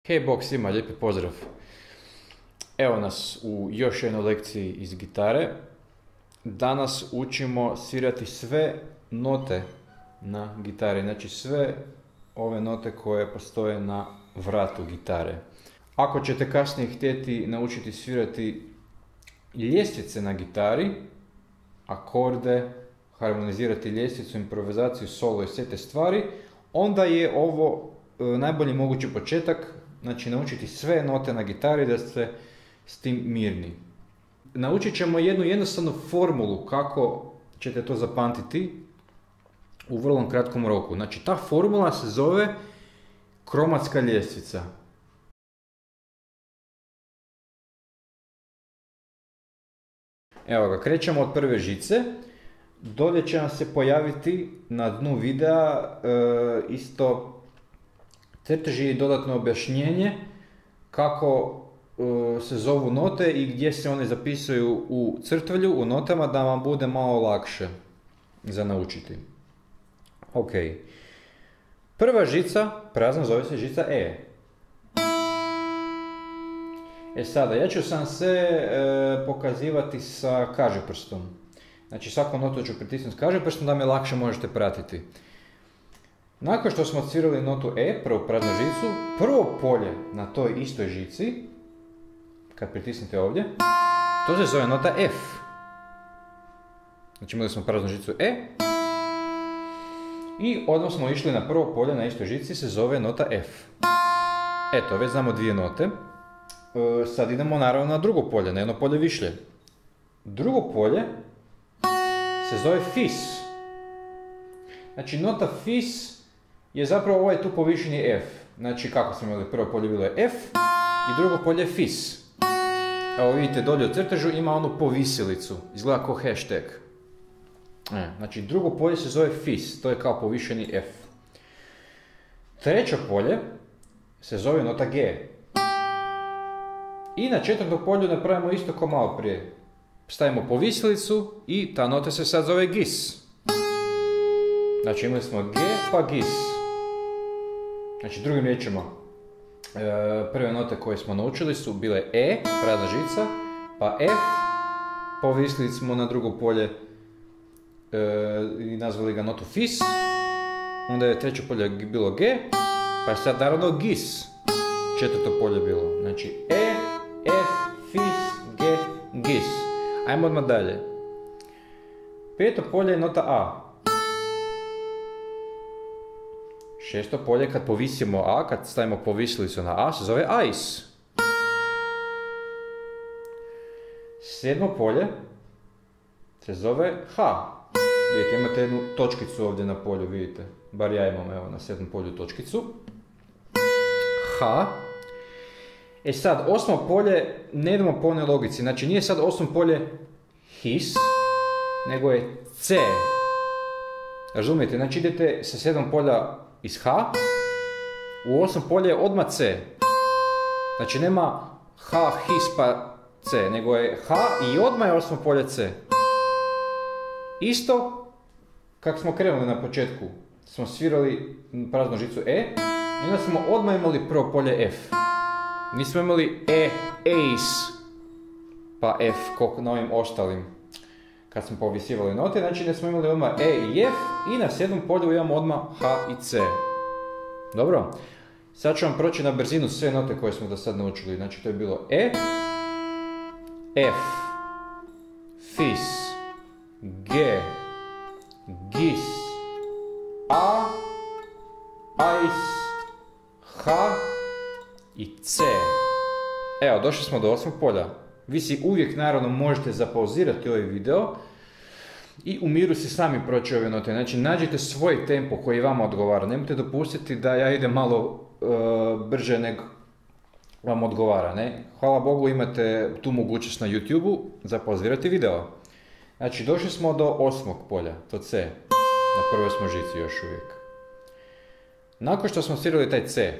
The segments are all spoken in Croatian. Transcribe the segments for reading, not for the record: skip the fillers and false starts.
Hej, bok svima, lijepi pozdrav. Evo nas u još jednoj lekciji iz gitare. Danas učimo svirati sve note na gitari, znači sve ove note koje postoje na vratu gitare. Ako ćete kasnije htjeti naučiti svirati ljestvice na gitari, akorde, harmonizirati ljestvicu, improvizaciju, solo i sve te stvari, onda je ovo najbolji mogući početak. Znači, naučiti sve note na gitari da ste s tim mirni. Naučit ćemo jednu jednostavnu formulu kako ćete to zapamtiti u vrlo kratkom roku. Znači, ta formula se zove kromatska ljestvica. Evo ga, krećemo od prve žice. Dolje će nam se pojaviti na dnu videa isto crteži i dodatno objašnjenje kako se zovu note i gdje se one zapisuju u crtvelju, u notama, da vam bude malo lakše za naučiti. Ok. Prva žica, prazna, zove se žica E. Sada, ja ću sam se pokazivati sa kažiprstom. Znači, svaku notu ću pritisnuti kažiprstom da me lakše možete pratiti. Nakon što smo odsvirali notu E, prvu praznu žicu, prvo polje na toj istoj žici, kad pritisnete ovdje, to se zove nota F. Znači, imali smo praznu žicu E i odmah smo išli na prvo polje na istoj žici, se zove nota F. Eto, već znamo dvije note. Sad idemo naravno na drugo polje, na jedno polje višlje. Drugo polje se zove Fis. Znači, nota Fis je zapravo ovaj tu povišeni F. Znači, kako smo imali, prvo polje bilo je F i drugo polje je Fis. Evo vidite, dolje u crtežu ima onu povisilicu, izgleda kao hashtag. Znači, drugo polje se zove Fis, to je kao povišeni F. Treće polje se zove nota G. I na četvrtom polju napravimo isto kao malo prije. Stavimo povisilicu i ta nota se sad zove Gis. Znači, imali smo G pa Gis. Znači, drugim riječima, prve note koje smo naučili su bile E, prazna žica, pa F, povisili smo na drugo polje i nazvali ga notu Fis, onda je treće polje bilo G, pa je sad naravno Gis, četvrto polje bilo. Znači, E, F, Fis, G, Gis. Ajmo odmah dalje. Peto polje je nota A. Šesto polje, kad povisimo A, kad stavimo povisilicu na A, se zove Ais. Sedmo polje se zove H. Vidite, imate jednu točkicu ovdje na polju, vidite. Bar ja imam, evo, na sedmom polju točkicu. H. Sad, osmo polje, ne idemo po onoj logici. Znači, nije sad osmo polje His, nego je C. Razumijete? Znači, idete sa sedam polja iz H, u osam polje je odmah C. Znači, nema H, His pa C, nego je H i odmah je osmo polje C. Isto, kako smo krenuli na početku, smo svirali praznu žicu E i onda smo odmah imali prvo polje F. Nismo imali E, Ace, pa F, koliko na ovim ostalim, kad smo povisivali note, znači ne smo imali odmah E i F i na sedmom polju imamo odmah H i C. Dobro? Sad ću vam proći na brzinu sve note koje smo do sad naučili. Znači, to je bilo E, F, Fis, G, Gis, A, Ais, H i C. Evo, došli smo do osmog polja. Vi si uvijek, naravno, možete zapauzirati ovaj video i u miru si sami proći ove note. Znači, nađite svoj tempo koji vama odgovara. Nemojte dopustiti da ja idem malo brže nego vam odgovara, ne? Hvala Bogu, imate tu mogućnost na YouTube-u zapauzirati video. Znači, došli smo do osmog polja, to C. Na prvoj smo žici još uvijek. Nakon što smo svirali taj C,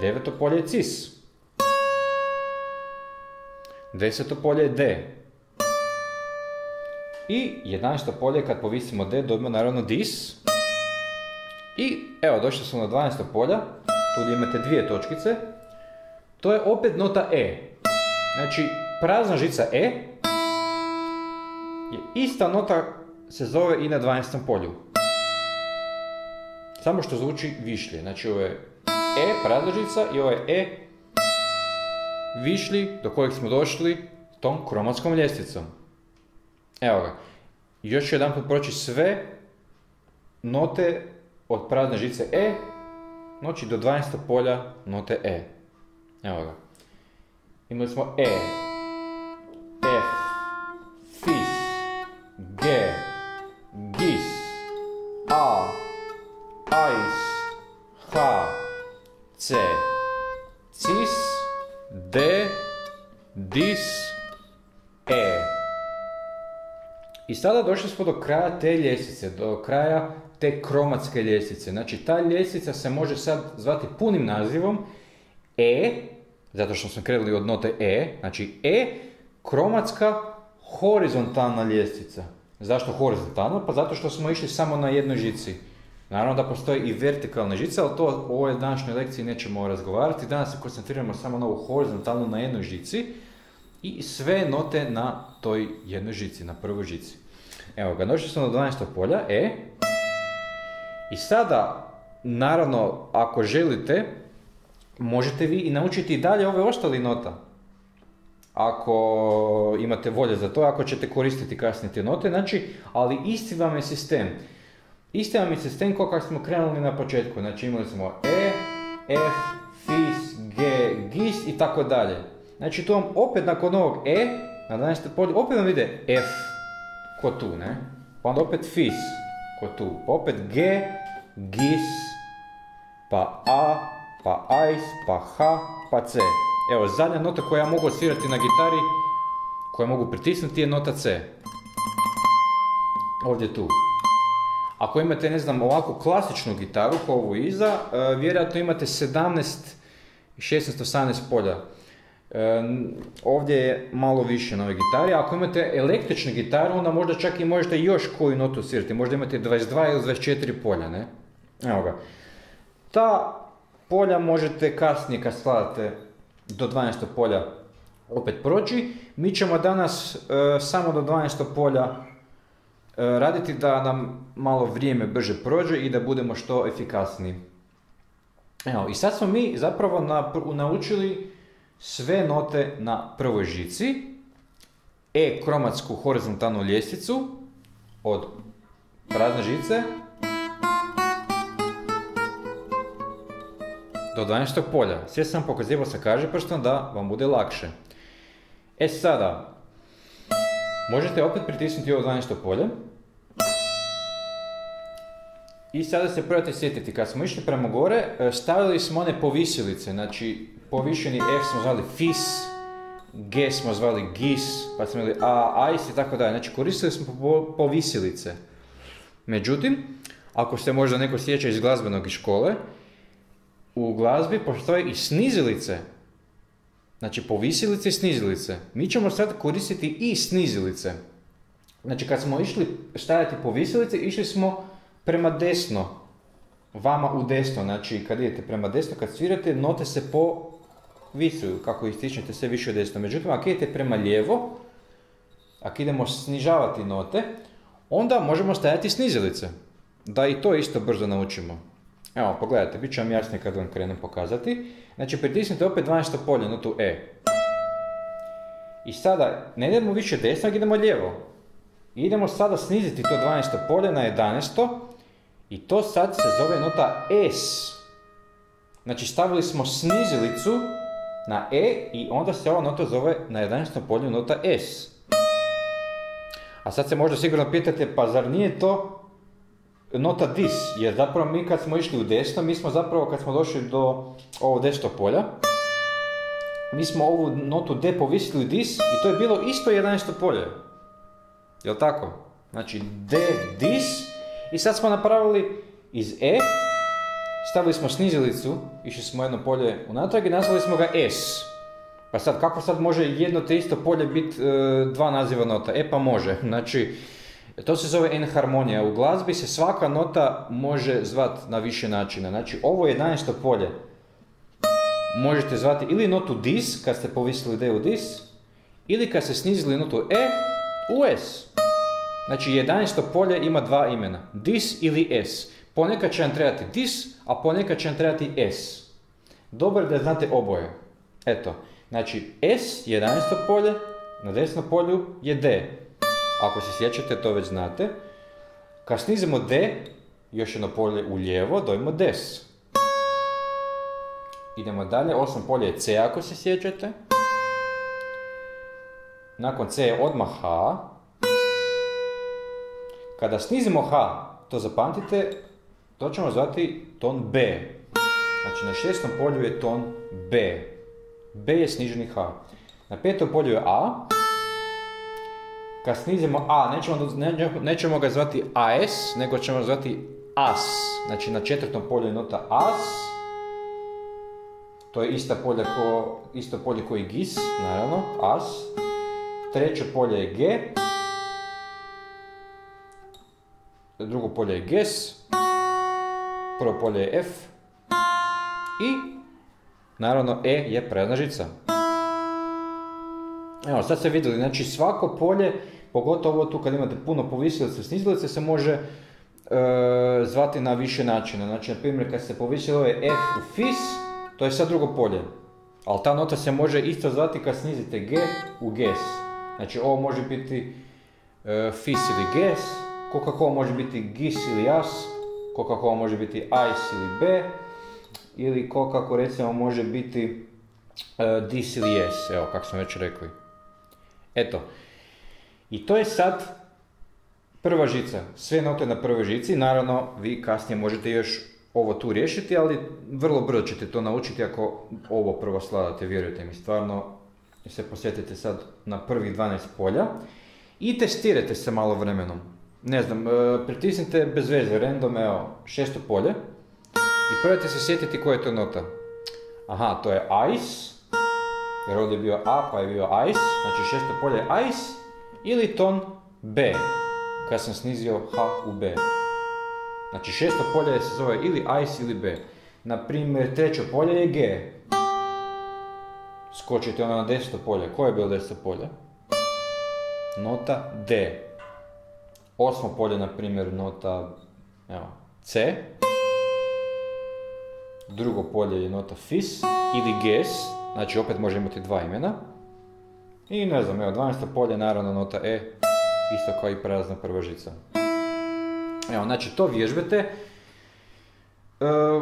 deveto polje je Cis. Deseto polje je D. I 11. polje, kad povisimo D, dobimo naravno Dis. I evo, došli smo na 12. polja. tu gdje imate dvije točkice, to je opet nota E. Znači, prazna žica E je ista nota, se zove i na 12. polju. Samo što zvuči višlje. Znači, ovo je E, prazna žica, i ovo je E, višlji, do kojeg smo došli tom kromatskom ljestvicom. Evo ga. Još ću jedan put proći sve note od prazne žice E, znači do 12. polja note E. Evo ga. Imali smo E, F, Fis, G, Gis, A, Ais, H, C, Cis, D, Dis, E. I sada došli smo do kraja te ljestvice, do kraja te kromatske ljestvice. Znači, ta ljestvica se može sad zvati punim nazivom E, zato što smo krenuli od note E, znači E, kromatska horizontalna ljestvica. Zašto horizontalna? Pa zato što smo išli samo na jednoj žici. Naravno da postoji i vertikalna žica, ali to u ovoj današnjoj lekciji nećemo razgovarati. Danas se koncentriramo samo na ovu horizontalnu na jednoj žici i sve note na toj jednoj žici, na prvoj žici. Evo ga, došli smo do 12. polja, E. I sada, naravno, ako želite, možete vi i naučiti i dalje ove ostale nota. Ako imate volje za to, ako ćete koristiti kasnije te note, znači, ali isti vam je sistem. Isti vam je sistem kao kako smo krenuli na početku. Znači, imali smo E, F, Fis, G, Gis i tako dalje. Znači, to vam opet nakon ovog E, na 12. polju, opet vam ide F, ko tu, ne? Pa onda opet Fis, ko tu. Pa opet G, Gis, pa A, pa Ais, pa H, pa C. Evo, zadnja nota koju ja mogu svirati na gitari, koju mogu pritisnuti, je nota C. Ovdje tu. Ako imate, ne znam, ovako klasičnu gitaru, kao ovu iza, vjerojatno imate 17, 16, 18 polja. Ovdje je malo više na ovoj gitari. Ako imate električnu gitaru, onda možda čak i možete još koju notu svirati. Možda imate 22 ili 24 polja, ne? Evo ga. Ta polja možete kasnije, kad skladate do 12. polja, opet proći. Mi ćemo danas samo do 12. polja raditi da nam malo vrijeme brže prođe i da budemo što efikasniji. Evo, i sad smo mi zapravo naučili sve note na prvoj žici, E kromatsku horizontalnu ljestvicu od prazne žice do 12. polja. Sve sam pokazivao sa kažeprstom da vam bude lakše. E sada, možete opet pritisnuti ovo 12. polje. I sada se probajte sjetiti, kad smo išli prema gore, stavili smo one povisilice, znači povišeni F smo zvali Fis, G smo zvali Gis, pa smo imali A, Ais i tako dalje. Znači koristili smo povisilice. Međutim, ako se možda neko sjeća iz glazbenog škole, u glazbi postoje i snizilice. Znači povisilice i snizilice. Mi ćemo sad koristiti i snizilice. Znači kad smo išli staviti povisilice, išli smo prema desno. Vama u desno. Znači kad idete prema desno, kad svirate, note se povisuju. Kako ističete sve više u desno. Međutim, ako idete prema lijevo, ako idemo snižavati note, onda možemo staviti snizilice. Da i to isto brzo naučimo. Evo, pogledajte, bit će vam jasnije kad vam krenem pokazati. Znači, pritisnite opet 12. polje, notu E. I sada, ne idemo više desno, idemo lijevo. Idemo sada sniziti to 12. polje na 11. I to sad se zove nota S. Znači, stavili smo snizilicu na E i onda se ova nota zove na 11. polju nota S. A sad se možda sigurno pitate, pa zar nije to nota Dis, jer zapravo mi kad smo išli u desno, mi smo zapravo kad smo došli do ovog 10. polja, mi smo ovu notu D povisili u Dis i to je bilo isto 11. polje. Jel' tako? Znači D, Dis i sad smo napravili iz E, stavili smo snizilicu, išli smo jedno polje unatrag i nazvali smo ga S. Pa sad, kako sad može jedno te isto polje biti dva naziva nota? E pa može, znači to se zove enharmonija. U glazbi se svaka nota može zvati na više načina. Znači ovo 11. polje možete zvati ili notu dis, kad ste povisili D u dis, ili kad ste snizili notu E u S. Znači 11. polje ima dva imena, dis ili S. Ponekad će vam trebati dis, a ponekad će vam trebati S. Dobro je da znate oboje. Eto, znači S, 11. polje, na desnom polju je D. Ako se sjećate, to već znate. Kad snizimo D, još jedno polje u lijevo, dobijemo des. Idemo dalje, 8. polje je C ako se sjećate. Nakon C je odmah H. Kada snizimo H, to zapamtite, to ćemo zvati ton B. Znači na 6. polju je ton B. B je sniženi H. Na 5. polju je A. Kad snizimo A, nećemo ga zvati AS, nego ćemo ga zvati AS. Znači na 4. polju je nota AS. To je isto polje koji GIS, naravno, AS. 3. polje je G. Drugo polje je GES. Prvo polje je F. I, naravno, E je prazna žica. Evo, sad ste vidjeli, znači svako polje, pogotovo tu kad imate puno povisilice, snizilice, se može zvati na više načina. Znači, na primjer, kad ste povisili ovaj F u FIS, to je sad drugo polje. Ali ta nota se može isto zvati kad snizite G u GES. Znači, ovo može biti FIS ili GES, kako može biti GIS ili AS, kako može biti AIS ili B, ili kako recimo može biti DIS ili S, evo kako smo već rekli. Eto, i to je sad prva žica, sve note na prvoj žici, naravno vi kasnije možete još ovo tu riješiti, ali vrlo brzo ćete to naučiti ako ovo prvo sladate, vjerujte mi, stvarno se posjetite sad na prvih 12 polja i testirajte se malo vremenom. Ne znam, pritisnite bez veze, random, evo, 6. polje i probajte se sjetiti koja je to nota. Aha, to je AIS, jer ovdje je bio A pa je bio AIS, znači 6. polje je AIS ili ton B, kad sam snizio H u B. Znači 6. polje se zove ili AIS ili B. Naprimjer, 3. polje je G. Skočite ono na 10. polje, koje je bilo 10. polje? Nota D. 8. polje, na primjer, nota C. Drugo polje je nota FIS ili GES, znači opet može imati dva imena. I ne znam, 12. polje, naravno nota E, isto kao i prazna prva žica. Evo, znači to vježbate.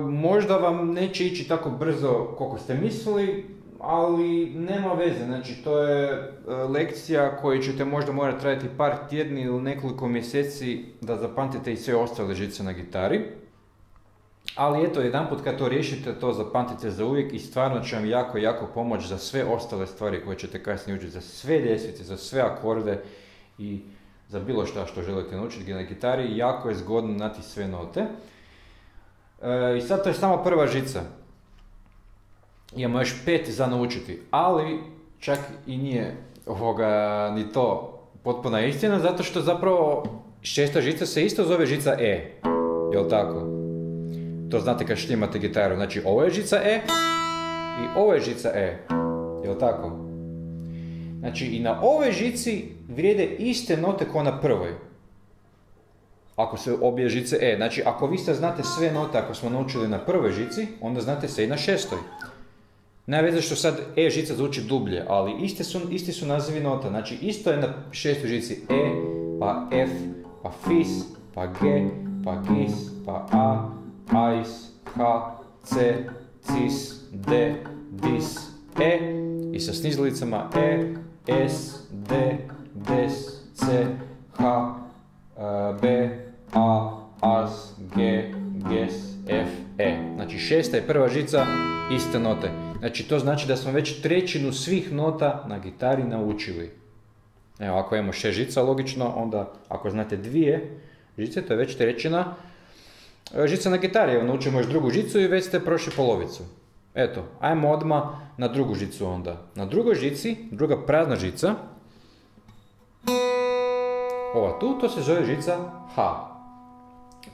Možda vam neće ići tako brzo koliko ste mislili, ali nema veze, znači to je lekcija koju ćete možda morati raditi par tjedni ili nekoliko mjeseci da zapamtite i sve ostale žice na gitari. Ali eto, jedanput kad to riješite, to zapamtite za uvijek i stvarno će vam jako, jako pomoći za sve ostale stvari koje ćete kasnije učiti, za sve ljestvice, za sve akorde i za bilo što želite naučiti na gitari. Jako je zgodno znati sve note. I sad to je samo prva žica. Imamo još 5 za naučiti, ali čak i nije ni to potpuna istina, zato što zapravo 6. žica se isto zove žica E, jel tako? To znate kad štimate gitaru, znači ovo je žica E i ovo je žica E, jel tako? Znači i na ovoj žici vrijede iste note kao na prvoj. Ako se obje žice E, znači ako vi sad znate sve note, ako smo naučili na prvoj žici, onda znate se i na 6. Nema veze što sad E žica zvuči dublje, ali isti su nazivi nota. Znači isto je na 6. žici E, pa F, pa FIS, pa G, pa GIS, pa A, AIS, H, C, CIS, D, DIS, E i sa snizilicama E, S, D, DES, C, H, B, A, AS, G, GES, F, E. Znači 6. je prva žica, iste note. Znači to znači da smo već trećinu svih nota na gitari naučili. Evo, ako imamo 6 žica, logično, onda ako znate 2 žice, to je već trećina žica na gitari. Evo, naučimo još drugu žicu i već ste prošli polovicu. Eto, ajmo odmah na drugu žicu onda. Na drugoj žici, druga prazna žica, ova tu, to se zove žica H.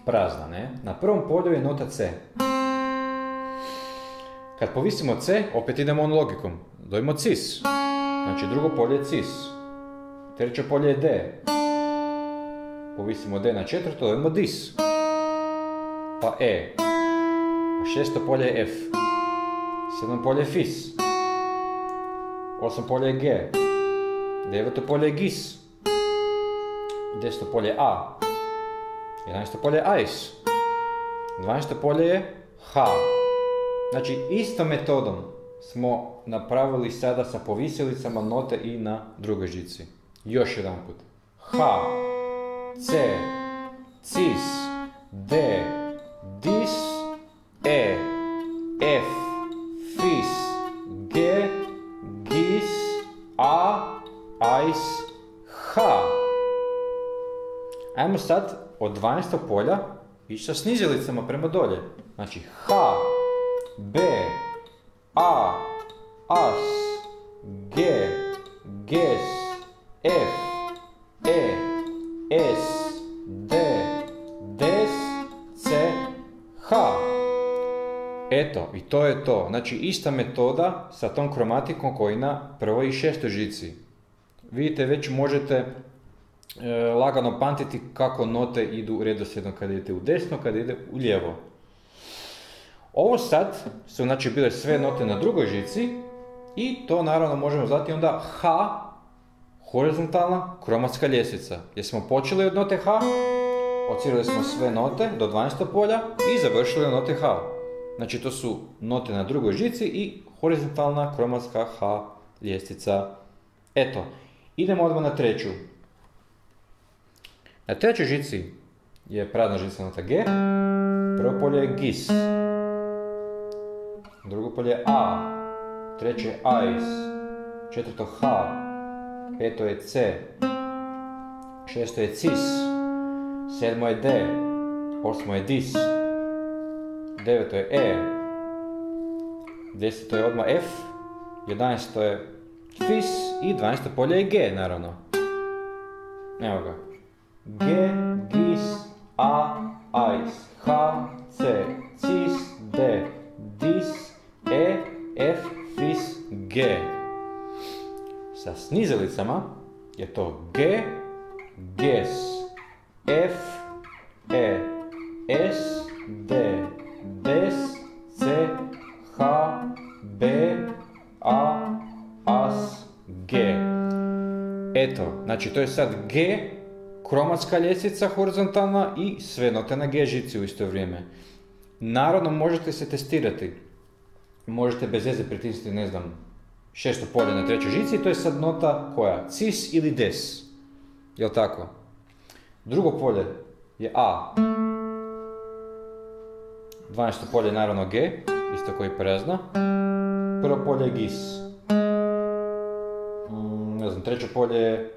Prazna, ne? Na prvom polju je nota C. Kad povisimo C, opet idemo on logikom. Dobijemo cis. Znači drugo polje je cis. Treće polje je D. Povisimo D na četvrto, dobijemo dis. Pa E. Pa šesto polje je F. Sedmo polje je fis. Osmo polje je G. Deveto polje je gis. 10. polje je A. 11. polje je AIS. 12. polje je H. Znači, istom metodom smo napravili sada sa povisilicama note i na drugoj žici. Još jedan put. H, C, cis, D, dis, E, F, fis, G, gis, A, AIS, H. Ajmo sad od 12. polja ići sa snizilicama prema dolje. Znači H, B, A, AS, G, GES, F, E, S, D, DES, C, H. Eto, i to je to. Znači ista metoda sa tom kromatikom koji na prvoj i šestoj žici. Vidite, već možete lagano pamtiti kako note idu redoslijedno kada idete u desno, kada ide u lijevo. Ovo sad su znači bile sve note na drugoj žici i to naravno možemo zvati onda H, horizontalna kromatska ljestvica. Jer smo počeli od note H, odsvirali smo sve note do 12. polja i završili od note H. Znači to su note na drugoj žici i horizontalna kromatska H ljestvica. Eto, idemo odmah na treću. Na trećoj žici je prazna žica nota G, prvo polje je gis, drugo polje je A, treće je AIS, četvrto H, peto je C, šesto je cis, sedmo je D, osmo je dis, deveto je E, deseto je odmah F, 11. je fis i 12. polje je G, naravno. Evo ga. G, gis, A, AIS, H, C, cis, D, dis, E, F, fis, G. Sa snizelicama je to G, GES, F, E, S, D, DES, C, H, B, A, AS, G. Eto, znači to je sad G, kromatska ljestvica horizontalna i sve note na G žici u isto vrijeme. Naravno, možete se testirati. Možete bez veze pritisnuti, ne znam, šesto polje na trećoj žici, to je sad nota koja? Cis ili des. Jel' tako? Drugo polje je A. 12. polje je naravno G, isto koji prazna. Prvo polje je gis. Ne znam, treće polje je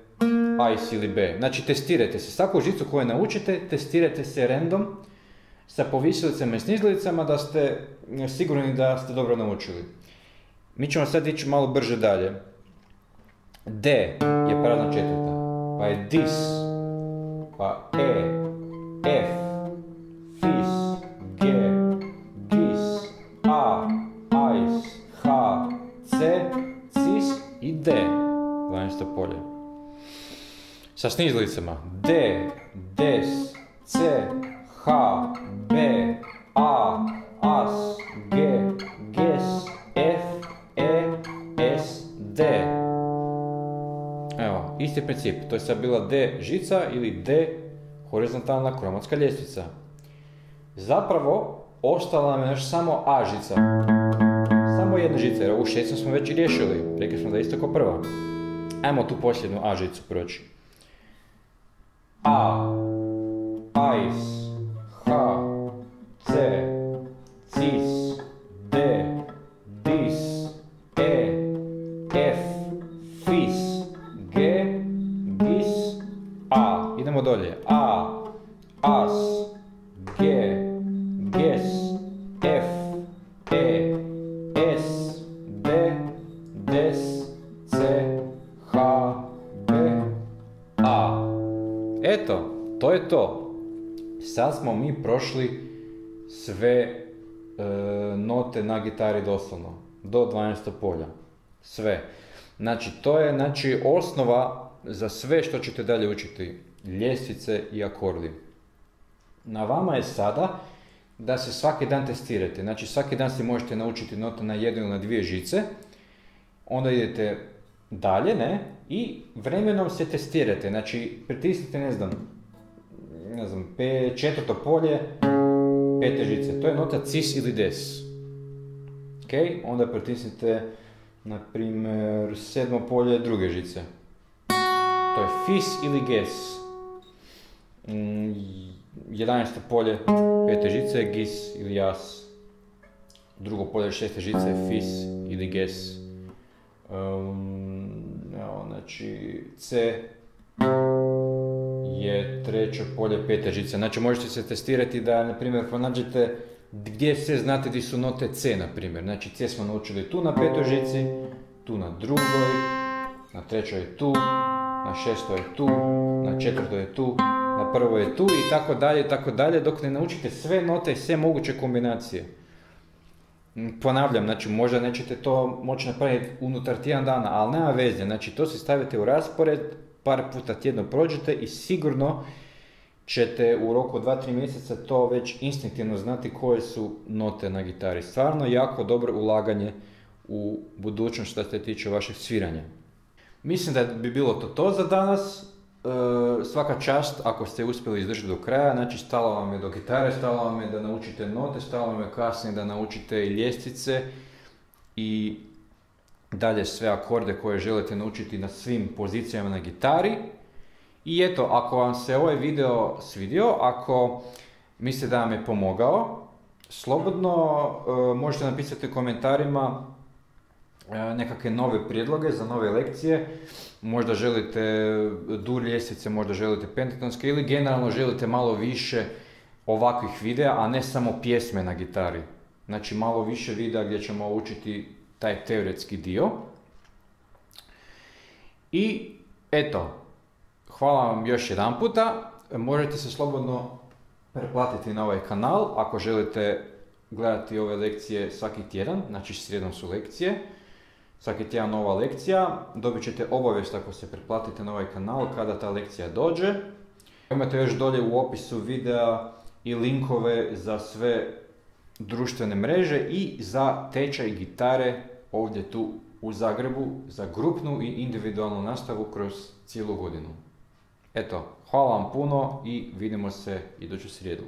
AIS ili B. Znači testirajte se. Svaku žicu koju naučite, testirajte se random sa povisilicama i snizilicama da ste sigurni da ste dobro naučili. Mi ćemo sad ići malo brže dalje. D je prazna četvrta, pa je dis, pa E, F, fis, G, gis, A, AIS, H, C, cis i D. 12. polje. Sa snizilicama D, des, C, H, B, A, AS, G, GES, F, E, S, D. Evo, isti princip. To je sad bila D žica ili D horizontalna kromatska ljestvica. Zapravo, ostala nam je još samo A žica. Samo jedna žica, jer ovu šestnu smo već i riješili. Rekli smo da je isto kao prva. Ajmo tu posljednju A žicu proći. A, AIS, H, C, cis, D, dis, E, F, fis, G, gis, A. Idemo dolje. A, AS, G, GES, F, E, S, D, DES, C, H, B, A. Eto, to je to. Sad smo mi prošli sve note na gitari doslovno. Do 12. polja. Sve. Znači, to je osnova za sve što ćete dalje učiti. Ljestvice i akordi. Na vama je sada da se svaki dan testirate. Znači, svaki dan si možete naučiti note na jednu ili na dvije žice. Onda idete dalje, ne? I vremenom se testirate. Znači, pritisnite, ne znam, četvrto polje, pete žice. To je nota cis ili des. Ok? Onda pritisnite, na primjer, sedmo polje druge žice. To je fis ili ges. 11. polje, pete žice, gis ili jas. Drugo polje, šeste žice, fis ili ges. Znači, C je treće polje, pete žice. Znači, možete se testirati da, na primjer, pronađete gdje sve znate gdje su note C, na primjer. Znači, C smo naučili tu na petoj žici, tu na drugoj, na trećoj je tu, na šestoj je tu, na četvrtoj je tu, na prvoj je tu i tako dalje, dok ne naučite sve note i sve moguće kombinacije. Ponavljam, znači možda nećete to moći napraviti unutar tjedan dana, ali nema veze, znači to si stavite u raspored, par puta tjedno prođete i sigurno ćete u roku 2-3 mjeseca to već instinktivno znati koje su note na gitari. Stvarno jako dobro ulaganje u budućnost što se tiče vašeg sviranja. Mislim da bi bilo to za danas. Svaka čast ako ste uspjeli izdržati do kraja, znači stalo vam je do gitare, stalo vam je da naučite note, stalo vam je kasnije da naučite i ljestvice i dalje sve akorde koje želite naučiti na svim pozicijama na gitari. I eto, ako vam se ovaj video svidio, ako mislite da vam je pomogao, slobodno možete napisati u komentarima nekakve nove prijedloge za nove lekcije. Možda želite dur ljestvice, možda želite pentatonske ili generalno želite malo više ovakvih videa, a ne samo pjesme na gitari. Znači malo više videa gdje ćemo učiti taj teoretski dio. I eto, hvala vam još jedan puta. Možete se slobodno pretplatiti na ovaj kanal ako želite gledati ove lekcije svaki tjedan, znači srijedom su lekcije. Svaki tjedan nova lekcija, dobit ćete obavijest ako se pretplatite na ovaj kanal kada ta lekcija dođe. Imate još dolje u opisu videa i linkove za sve društvene mreže i za tečaj gitare ovdje tu u Zagrebu za grupnu i individualnu nastavu kroz cijelu godinu. Eto, hvala vam puno i vidimo se iduću srijedu.